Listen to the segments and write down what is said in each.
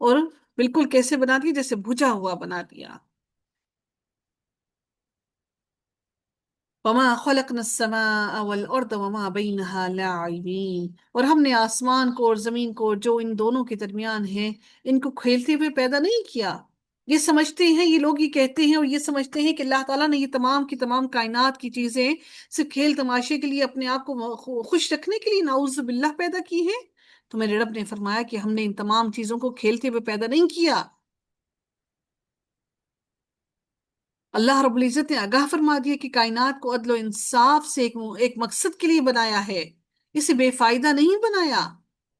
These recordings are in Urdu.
اور بالکل کیسے بنا دیا؟ جیسے بجھا ہوا بنا دیا. وما خلقنا السماء والارض وما بينها لاعبين، اور ہم نے آسمان کو اور زمین کو جو ان دونوں کے درمیان ہے ان کو کھیلتے ہوئے پیدا نہیں کیا. یہ سمجھتے ہیں یہ لوگ، یہ کہتے ہیں اور یہ سمجھتے ہیں کہ اللہ تعالیٰ نے یہ تمام کی تمام کائنات کی چیزیں صرف کھیل تماشے کے لیے، اپنے آپ کو خوش رکھنے کے لیے نعوذ باللہ پیدا کی ہے. تو میرے رب نے فرمایا کہ ہم نے ان تمام چیزوں کو کھیلتے ہوئے پیدا نہیں کیا. اللہ رب العزت نے آگاہ فرما دیا کہ کائنات کو عدل و انصاف سے ایک مقصد کے لیے بنایا ہے، اسے بے فائدہ نہیں بنایا،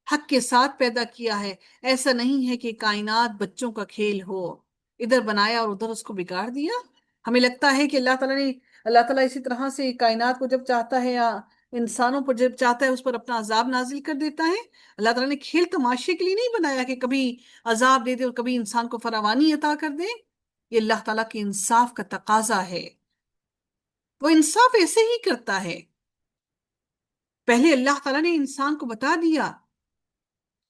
حق کے ساتھ پیدا کیا ہے. ایسا نہیں ہے کہ کائنات بچوں کا کھیل ہو، ادھر بنایا اور ادھر اس کو بگاڑ دیا. ہمیں لگتا ہے کہ اللہ تعالیٰ اسی طرح سے کائنات کو جب چاہتا ہے یا انسانوں پر جب چاہتا ہے اس پر اپنا عذاب نازل کر دیتا ہے. اللہ تعالیٰ نے کھیل تماشے کے لیے نہیں بنایا کہ کبھی عذاب دے دے اور کبھی انسان کو فراوانی عطا کر دے. یہ اللہ تعالیٰ کے انصاف کا تقاضا ہے، وہ انصاف ایسے ہی کرتا ہے. پہلے اللہ تعالیٰ نے انسان کو بتا دیا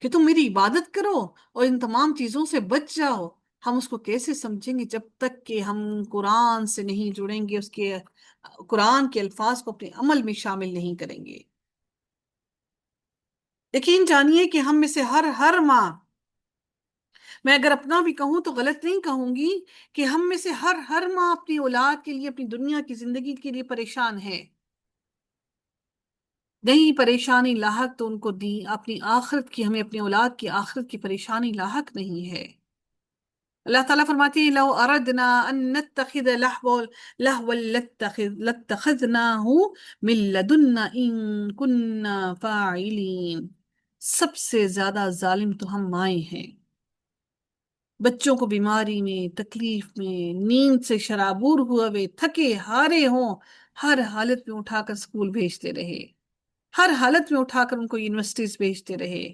کہ تم میری عبادت کرو اور ان تمام چیزوں سے بچ جاؤ. ہم اس کو کیسے سمجھیں گے جب تک کہ ہم قرآن سے نہیں جڑیں گے، اس کے قرآن کے الفاظ کو اپنے عمل میں شامل نہیں کریں گے. یقین جانیے کہ ہم میں سے ہر ماں، میں اگر اپنا بھی کہوں تو غلط نہیں کہوں گی، کہ ہم میں سے ہر ماں اپنی اولاد کے لیے، اپنی دنیا کی زندگی کے لیے پریشان ہے. نہیں پریشانی لاحق تو ان کو دی اپنی آخرت کی، ہمیں اپنی اولاد کی آخرت کی پریشانی لاحق نہیں ہے. اللہ تعالیٰ فرماتی ہے لو اردنا ان نتخذ لہوا لاتخذناہ من لدنا ان کننا فاعلین. سب سے زیادہ ظالم تو ہم مائیں ہیں. بچوں کو بیماری میں، تکلیف میں، نیند سے شرابور ہوئے، تھکے ہارے ہوں، ہر حالت میں اٹھا کر اسکول بھیجتے رہے، ہر حالت میں اٹھا کر ان کو یونیورسٹیز بھیجتے رہے،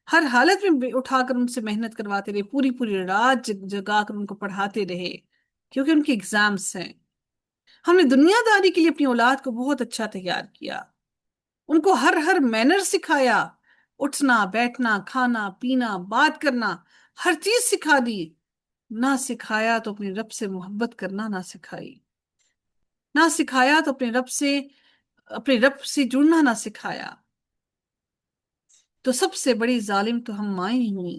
ہر حالت میں اٹھا کر ان سے محنت کرواتے رہے، پوری پوری رات جگا کر ان کو پڑھاتے رہے کیونکہ ان کی ایگزامس ہیں. ہم نے دنیا داری کے لیے اپنی اولاد کو بہت اچھا تیار کیا، ان کو ہر مینر سکھایا، اٹھنا بیٹھنا کھانا پینا بات کرنا، ہر چیز سکھا دی. نہ سکھایا تو اپنے رب سے محبت کرنا نہ سکھائی، نہ سکھایا تو اپنے رب سے جڑنا نہ سکھایا. تو سب سے بڑی ظالم تو ہم مائیں ہوئی.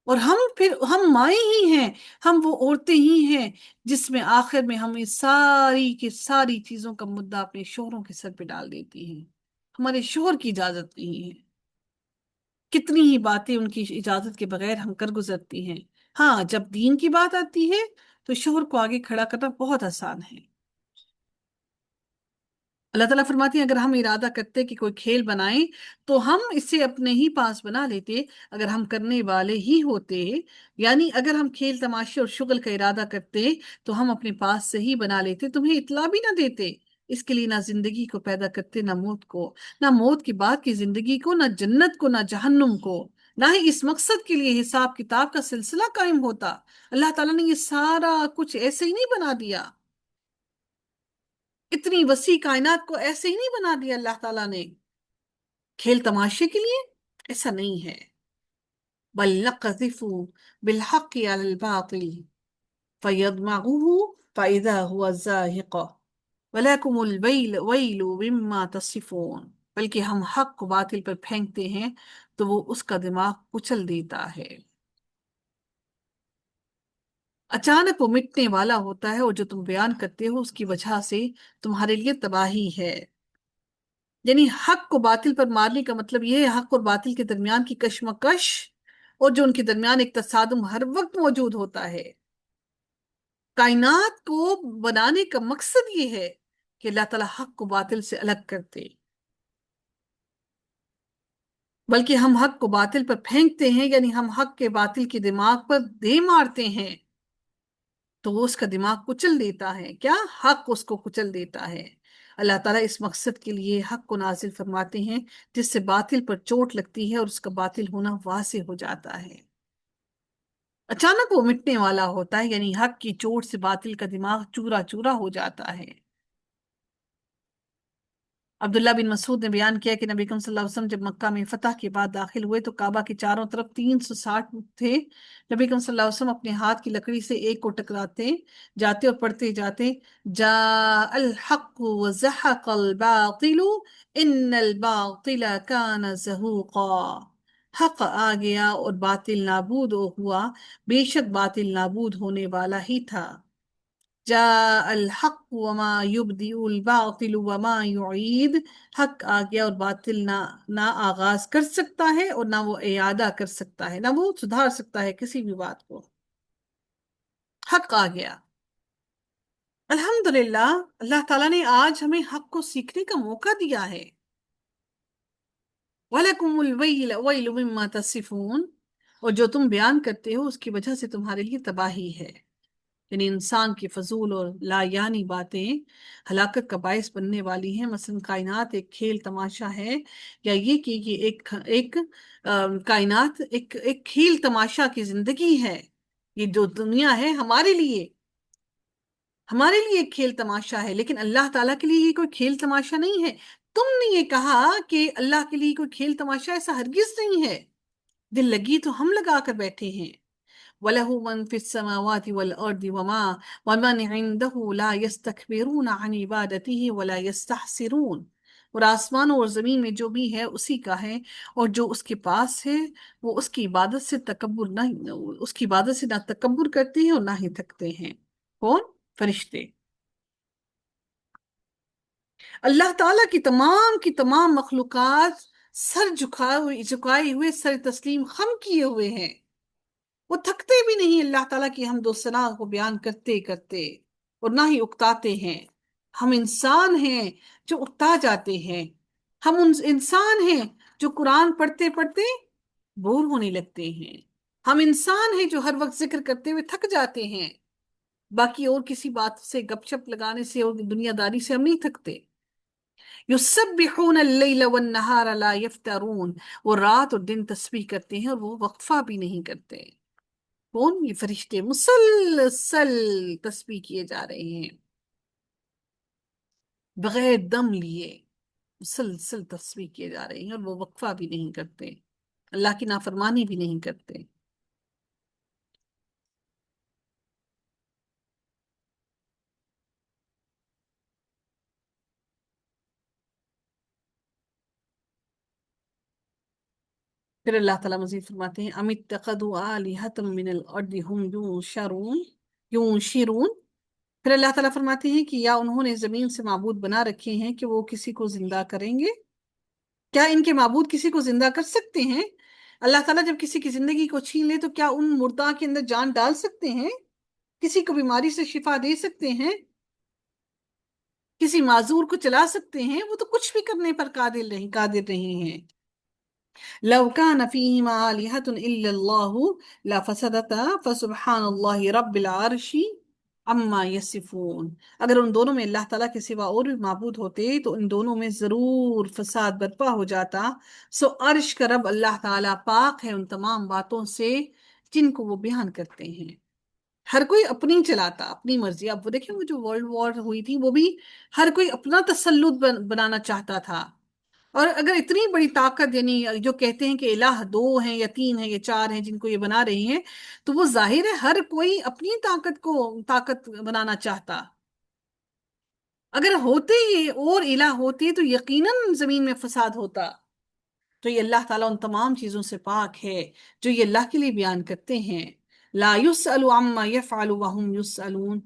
اور ہم مائیں ہی ہیں، ہم وہ عورتیں ہی ہیں جس میں آخر میں ہم اس ساری کی ساری چیزوں کا مدعا اپنے شوہروں کے سر پہ ڈال دیتی ہیں. ہمارے شوہر کی اجازت نہیں ہے، کتنی ہی باتیں ان کی اجازت کے بغیر ہم کر گزرتی ہیں. ہاں جب دین کی بات آتی ہے تو شوہر کو آگے کھڑا کرنا بہت آسان ہے. اللہ تعالیٰ فرماتی ہیں اگر ہم ارادہ کرتے کہ کوئی کھیل بنائیں تو ہم اسے اپنے ہی پاس بنا لیتے اگر ہم کرنے والے ہی ہوتے. یعنی اگر ہم کھیل تماشے اور شغل کا ارادہ کرتے تو ہم اپنے پاس سے ہی بنا لیتے، تمہیں اطلاع بھی نہ دیتے. اس کے لیے نہ زندگی کو پیدا کرتے، نہ موت کو، نہ موت کے بعد کی زندگی کو، نہ جنت کو، نہ جہنم کو، نہ ہی اس مقصد کے لیے حساب کتاب کا سلسلہ قائم ہوتا. اللہ تعالیٰ نے یہ سارا کچھ ایسے ہی نہیں بنا دیا، اتنی وسیع کائنات کو ایسے ہی نہیں بنا دیا اللہ تعالیٰ نے کھیل تماشے کے لیے. ایسا نہیں ہے. بل نقذف بالحق على الباطل فيضمعه فإذا هو زاهق ولكم الويل مما تصفون. بلکہ ہم حق کو باطل پر پھینکتے ہیں تو وہ اس کا دماغ کچل دیتا ہے. اچانک وہ مٹنے والا ہوتا ہے، اور جو تم بیان کرتے ہو اس کی وجہ سے تمہارے لیے تباہی ہے. یعنی حق کو باطل پر مارنے کا مطلب یہ ہے حق اور باطل کے درمیان کی کشمکش، اور جو ان کے درمیان ایک تصادم ہر وقت موجود ہوتا ہے. کائنات کو بنانے کا مقصد یہ ہے کہ اللہ تعالیٰ حق کو باطل سے الگ کرتے. بلکہ ہم حق کو باطل پر پھینکتے ہیں، یعنی ہم حق کے باطل کے دماغ پر دے مارتے ہیں تو وہ اس کا دماغ کچل دیتا ہے. کیا حق اس کو کچل دیتا ہے. اللہ تعالیٰ اس مقصد کے لیے حق کو نازل فرماتے ہیں جس سے باطل پر چوٹ لگتی ہے اور اس کا باطل ہونا واضح ہو جاتا ہے. اچانک وہ مٹنے والا ہوتا ہے، یعنی حق کی چوٹ سے باطل کا دماغ چورا چورا ہو جاتا ہے. عبداللہ بن مسعود نے بیان کیا کہ نبی اکرم صلی اللہ علیہ وسلم جب مکہ میں فتح کے بعد داخل ہوئے تو کعبہ کے چاروں طرف 360 تھے. نبی اکرم صلی اللہ علیہ وسلم اپنے ہاتھ کی لکڑی سے ایک کو ٹکراتے جاتے اور پڑھتے جاتے: جاء الحق وزحق الباطل ان الباطل کان زہوقا. حق آ گیا اور باطل نابود ہوا، بے شک باطل نابود ہونے والا ہی تھا. جاء الحق وما يبدئ الباطل وما يعید. حق آ گیا اور باطل نہ آغاز کر سکتا ہے اور نہ وہ اعادہ کر سکتا ہے، نہ وہ سدھار سکتا ہے کسی بھی بات کو. حق آ گیا. الحمدللہ اللہ تعالیٰ نے آج ہمیں حق کو سیکھنے کا موقع دیا ہے. وَلَكُمُ الْوَيْلُ وَيْلُ مِمَّا تَصِفُونَ. اور جو تم بیان کرتے ہو اس کی وجہ سے تمہارے لیے تباہی ہے. یعنی انسان کی فضول اور لا یعنی باتیں ہلاکت کا باعث بننے والی ہیں. مثلا کائنات ایک کھیل تماشا ہے، یا یہ کہ یہ ایک کائنات ایک کھیل تماشا کی زندگی ہے. یہ جو دنیا ہے ہمارے لیے ایک کھیل تماشا ہے، لیکن اللہ تعالیٰ کے لیے یہ کوئی کھیل تماشا نہیں ہے. تم نے یہ کہا کہ اللہ کے لیے کوئی کھیل تماشا، ایسا ہرگز نہیں ہے. دل لگی تو ہم لگا کر بیٹھے ہیں. وَلَهُ مَنْ فِي السَّمَاوَاتِ وَالْأَرْضِ وَمَنْ عِنْدَهُ لَا يَسْتَكْبِرُونَ عَنْ عِبَادَتِهِ وَلَا يَسْتَحْسِرُونَ. اور آسمانوں اور زمین میں جو بھی ہے اسی کا ہے، اور جو اس کے پاس ہے وہ اس کی عبادت سے نہ تکبر کرتے ہیں اور نہ ہی تھکتے ہیں. کون؟ فرشتے. اللہ تعالیٰ کی تمام مخلوقات سر جھکائے ہوئے، سر تسلیم خم کیے ہوئے ہیں. وہ تھکتے بھی نہیں اللہ تعالیٰ کی حمد و ثنا کو بیان کرتے کرتے، اور نہ ہی اکتاتے ہیں. ہم انسان ہیں جو اکتا جاتے ہیں. ہم انسان ہیں جو قرآن پڑھتے پڑھتے بور ہونے لگتے ہیں. ہم انسان ہیں جو ہر وقت ذکر کرتے ہوئے تھک جاتے ہیں. باقی اور کسی بات سے گپ شپ لگانے سے اور دنیا داری سے ہم نہیں تھکتے. یسبحون اللیل والنہار لا یفترون. وہ رات اور دن تسبیح کرتے ہیں اور وہ وقفہ بھی نہیں کرتے. کون؟ یہ فرشتے مسلسل تسبیح کیے جا رہے ہیں بغیر دم لیے. مسلسل تسبیح کیے جا رہے ہیں اور وہ وقفہ بھی نہیں کرتے، اللہ کی نافرمانی بھی نہیں کرتے. پھر اللہ تعالیٰ مزید فرماتے ہیں: ام اتخذوا آلہۃ من الارض هم ینشرون. پھر اللہ تعالیٰ فرماتے ہیں کہ یا انہوں نے زمین سے معبود بنا رکھے ہیں کہ وہ کسی کو زندہ کریں گے. کیا ان کے معبود کسی کو زندہ کر سکتے ہیں؟ اللہ تعالیٰ جب کسی کی زندگی کو چھین لے تو کیا ان مردہ کے اندر جان ڈال سکتے ہیں؟ کسی کو بیماری سے شفا دے سکتے ہیں؟ کسی معذور کو چلا سکتے ہیں؟ وہ تو کچھ بھی کرنے پر قادر نہیں ہیں. لو كان فيهما آلهة إلا الله لفسدتا فسبحان الله رب العرش عما يصفون. اگر ان دونوں میں اللہ تعالیٰ کے سوا اور بھی معبود ہوتے تو ان دونوں میں ضرور فساد برپا ہو جاتا. سو عرش کا رب اللہ تعالیٰ پاک ہے ان تمام باتوں سے جن کو وہ بیان کرتے ہیں. ہر کوئی اپنی چلاتا، اپنی مرضی. اب وہ دیکھیں وہ جو ورلڈ وار ہوئی تھی وہ بھی ہر کوئی اپنا تسلط بنانا چاہتا تھا. اور اگر اتنی بڑی طاقت، یعنی جو کہتے ہیں کہ الہ دو ہیں یا تین ہیں یا چار ہیں جن کو یہ بنا رہی ہیں، تو وہ ظاہر ہے ہر کوئی اپنی طاقت بنانا چاہتا. اگر ہوتے یہ اور الہ ہوتے تو یقیناً زمین میں فساد ہوتا. تو یہ اللہ تعالیٰ ان تمام چیزوں سے پاک ہے جو یہ اللہ کے لیے بیان کرتے ہیں. لا يسأل عما يفعل وهم يسألون.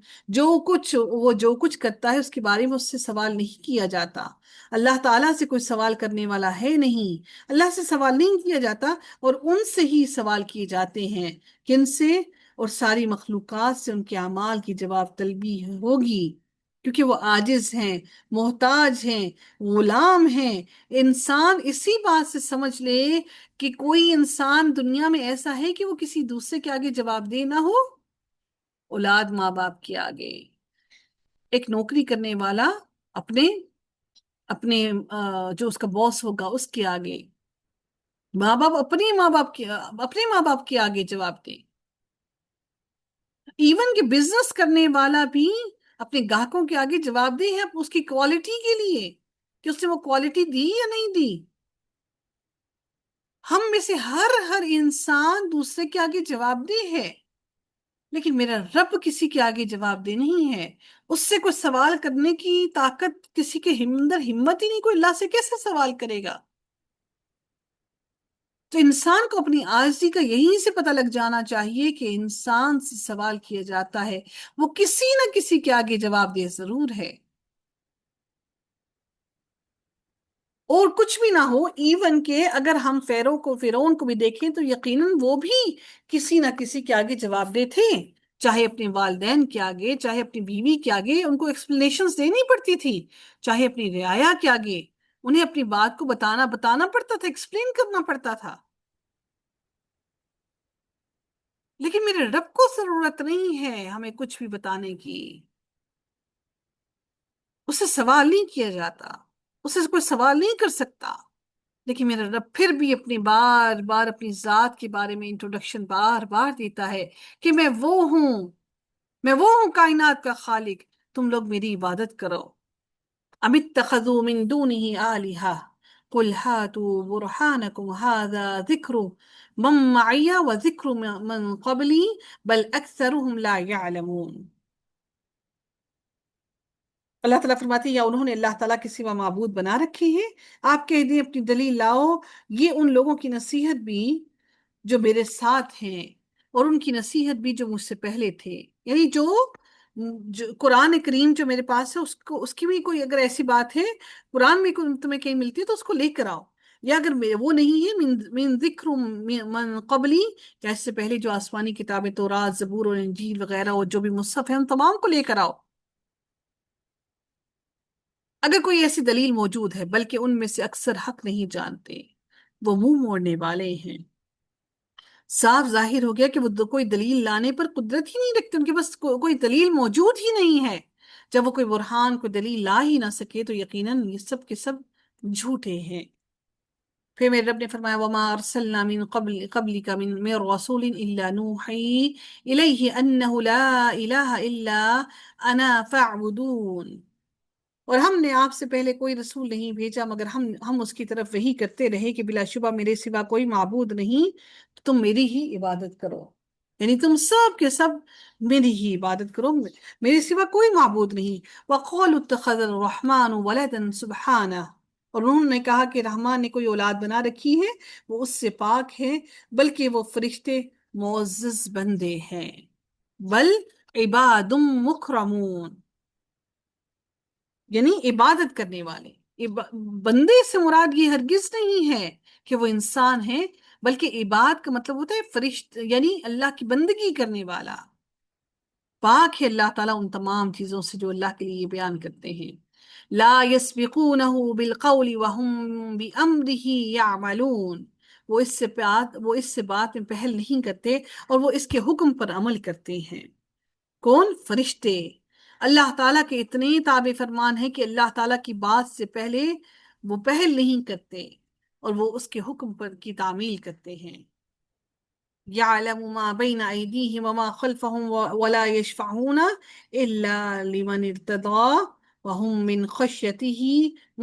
وہ جو کچھ کرتا ہے اس کے بارے میں اس سے سوال نہیں کیا جاتا. اللہ تعالیٰ سے کوئی سوال کرنے والا ہے نہیں. اللہ سے سوال نہیں کیا جاتا اور ان سے ہی سوال کیے جاتے ہیں. کن سے؟ اور ساری مخلوقات سے ان کے اعمال کی جواب طلبی ہوگی، کیونکہ وہ عاجز ہیں، محتاج ہیں، غلام ہیں. انسان اسی بات سے سمجھ لے کہ کوئی انسان دنیا میں ایسا ہے کہ وہ کسی دوسرے کے آگے جواب دہ نہ ہو. اولاد ماں باپ کے آگے، ایک نوکری کرنے والا اپنے اپنے جو اس کا باس ہوگا اس کے آگے، ماں باپ اپنے ماں باپ کے آگے جواب دے. ایون کہ بزنس کرنے والا بھی اپنے گاہکوں کے آگے جواب دہ ہے اس کی کوالٹی کے لیے. کہ اس نے وہ کوالٹی دی یا نہیں دی؟ ہم میں سے ہر انسان دوسرے کے آگے جواب دہ ہے، لیکن میرا رب کسی کے آگے جواب دہ نہیں ہے۔ اس سے کوئی سوال کرنے کی طاقت کسی کے اندر ہمت ہی نہیں، کوئی اللہ سے کیسے سوال کرے گا؟ تو انسان کو اپنی عاجزی کا یہیں سے پتہ لگ جانا چاہیے کہ انسان سے سوال کیا جاتا ہے، وہ کسی نہ کسی کے آگے جواب دہ ضرور ہے۔ اور کچھ بھی نہ ہو، ایون کہ اگر ہم فرعون کو بھی دیکھیں تو یقیناً وہ بھی کسی نہ کسی کے آگے جواب دہ تھے، چاہے اپنے والدین کے آگے، چاہے اپنی بیوی کے آگے ان کو ایکسپلینیشنز دینی پڑتی تھی، چاہے اپنی رعایا کے آگے انہیں اپنی بات کو بتانا پڑتا تھا، ایکسپلین کرنا پڑتا تھا۔ لیکن میرے رب کو ضرورت نہیں ہے ہمیں کچھ بھی بتانے کی، اس سے سوال نہیں کیا جاتا، اس سے کوئی سوال نہیں کر سکتا۔ لیکن میرا رب پھر بھی اپنی بار بار اپنی ذات کے بارے میں انٹروڈکشن بار بار دیتا ہے کہ میں وہ ہوں کائنات کا خالق، تم لوگ میری عبادت کرو۔ ام اتخذوا من دونه آلهة قل هاتوا برهانكم هذا ذکر من معي وذکر من قبلی بل اکثرهم لا يعلمون۔ اللہ تعالیٰ فرماتے ہیں یا انہوں نے اللہ تعالیٰ کے سوا معبود بنا رکھے ہیں؟ آپ کہہ دیں اپنی دلیل لاؤ۔ یہ ان لوگوں کی نصیحت بھی جو میرے ساتھ ہیں، اور ان کی نصیحت بھی جو مجھ سے پہلے تھے، یعنی جو قرآن کریم جو میرے پاس ہے اس کی بھی کوئی اگر ایسی بات ہے قرآن میں کوئی تمہیں کہیں ملتی ہے تو اس کو لے کر آؤ، یا اگر وہ نہیں ہے من ذکر من قبلی، یا اس سے پہلے جو آسمانی کتابیں تورات، زبور اور انجیل وغیرہ اور جو بھی مصحف ہیں ان تمام کو لے کر آؤ اگر کوئی ایسی دلیل موجود ہے، بلکہ ان میں سے اکثر حق نہیں جانتے، وہ منہ موڑنے والے ہیں۔ صاف ظاہر ہو گیا کہ وہ کوئی دلیل لانے پر قدرت ہی نہیں رکھتے، ان کے پاس کوئی دلیل موجود ہی نہیں ہے۔ جب وہ کوئی برہان کوئی دلیل لا ہی نہ سکے تو یقیناً یہ سب کے سب جھوٹے ہیں۔ پھر میرے رب نے فرمایا وَمَا أَرْسَلْنَا مِن قَبْلِكَ مِن رَّسُولٍ إِلَّا نُوحِي إِلَيْهِ أَنَّهُ لَا إِلَٰهَ إِلَّا أَنَا فَاعْبُدُونِ۔ اور ہم نے آپ سے پہلے کوئی رسول نہیں بھیجا مگر ہم اس کی طرف وحی کرتے رہے کہ بلا شبہ میرے سوا کوئی معبود نہیں، تو تم میری ہی عبادت کرو، یعنی تم سب کے سب میری ہی عبادت کرو، میرے سوا کوئی معبود نہیں۔ وَقَالُوا اتَّخَذَ الرَّحْمَٰنُ وَلَدًا سُبْحَانَهُ، اور انہوں نے کہا کہ رحمان نے کوئی اولاد بنا رکھی ہے، وہ اس سے پاک ہے، بلکہ وہ فرشتے معزز بندے ہیں، بل عباد مکرمون، یعنی عبادت کرنے والے۔ بندے سے مراد یہ ہرگز نہیں ہے کہ وہ انسان ہے، بلکہ عباد کا مطلب ہوتا ہے فرشت، یعنی اللہ کی بندگی کرنے والا۔ پاک ہے اللہ تعالیٰ ان تمام چیزوں سے جو اللہ کے لیے بیان کرتے ہیں۔ لا يسبقونه بالقول وهم بأمره يعملون، وہ اس سے بات میں پہل نہیں کرتے اور وہ اس کے حکم پر عمل کرتے ہیں۔ کون؟ فرشتے۔ اللہ تعالیٰ کے اتنے تابع فرمان ہیں کہ اللہ تعالیٰ کی بات سے پہلے وہ پہل نہیں کرتے اور وہ اس کے حکم پر کی تعمیل کرتے ہیں۔ يعلم ما بين أيديهم وما خلفهم ولا يشفعون إلا لمن ارتضى وهم من خشيته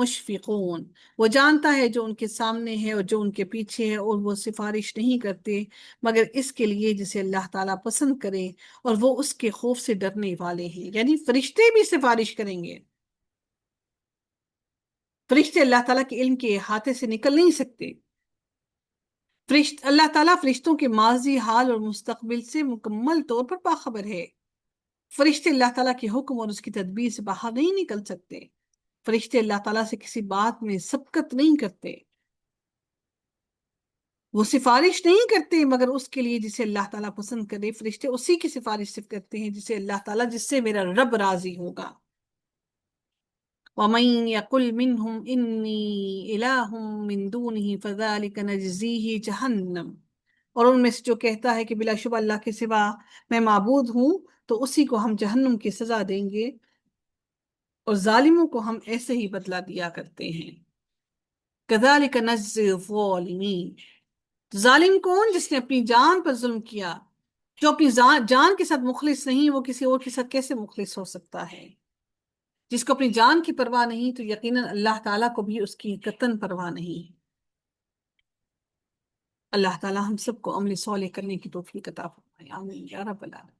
مشفقون۔ وہ جانتا ہے جو ان کے سامنے ہے اور جو ان کے پیچھے ہے، اور وہ سفارش نہیں کرتے مگر اس کے لیے جسے اللہ تعالیٰ پسند کرے، اور وہ اس کے خوف سے ڈرنے والے ہیں، یعنی فرشتے بھی سفارش کریں گے۔ فرشتے اللہ تعالیٰ کے علم کے احاطے سے نکل نہیں سکتے۔ اللہ تعالیٰ فرشتوں کے ماضی، حال اور مستقبل سے مکمل طور پر باخبر ہے۔ فرشتے اللہ تعالیٰ کے حکم اور اس کی تدبیر سے باہر نہیں نکل سکتے۔ فرشتے اللہ تعالیٰ سے کسی بات میں سبقت نہیں کرتے، وہ سفارش نہیں کرتے مگر اس کے لیے جسے اللہ تعالیٰ پسند کرے۔ فرشتے اسی کی سفارش صرف کرتے ہیں جسے اللہ تعالیٰ، جس سے میرا رب راضی ہوگا۔ وَمَن يَقُلْ مِنْهُمْ إِنِّي إِلَٰهٌ مِّن دُونِهِ فَذَٰلِكَ نَجْزِيهِ جَهَنَّمَ، اور ان میں سے جو کہتا ہے کہ بلا شبہ اللہ کے سوا میں معبود ہوں تو اسی کو ہم جہنم کی سزا دیں گے، اور ظالموں کو ہم ایسے ہی بدلہ دیا کرتے ہیں۔ كَذَٰلِكَ نَجْزِي الظَّالِمِينَ، ظالم کون؟ جس نے اپنی جان پر ظلم کیا۔ جو اپنی جان کے ساتھ مخلص نہیں، وہ کسی اور کے ساتھ کیسے مخلص ہو سکتا ہے؟ جس کو اپنی جان کی پرواہ نہیں تو یقیناً اللہ تعالیٰ کو بھی اس کی قطعاً پرواہ نہیں ہے۔ اللہ تعالیٰ ہم سب کو عمل صالح کرنے کی توفیق عطا فرمائے، آمین یا رب العالمین۔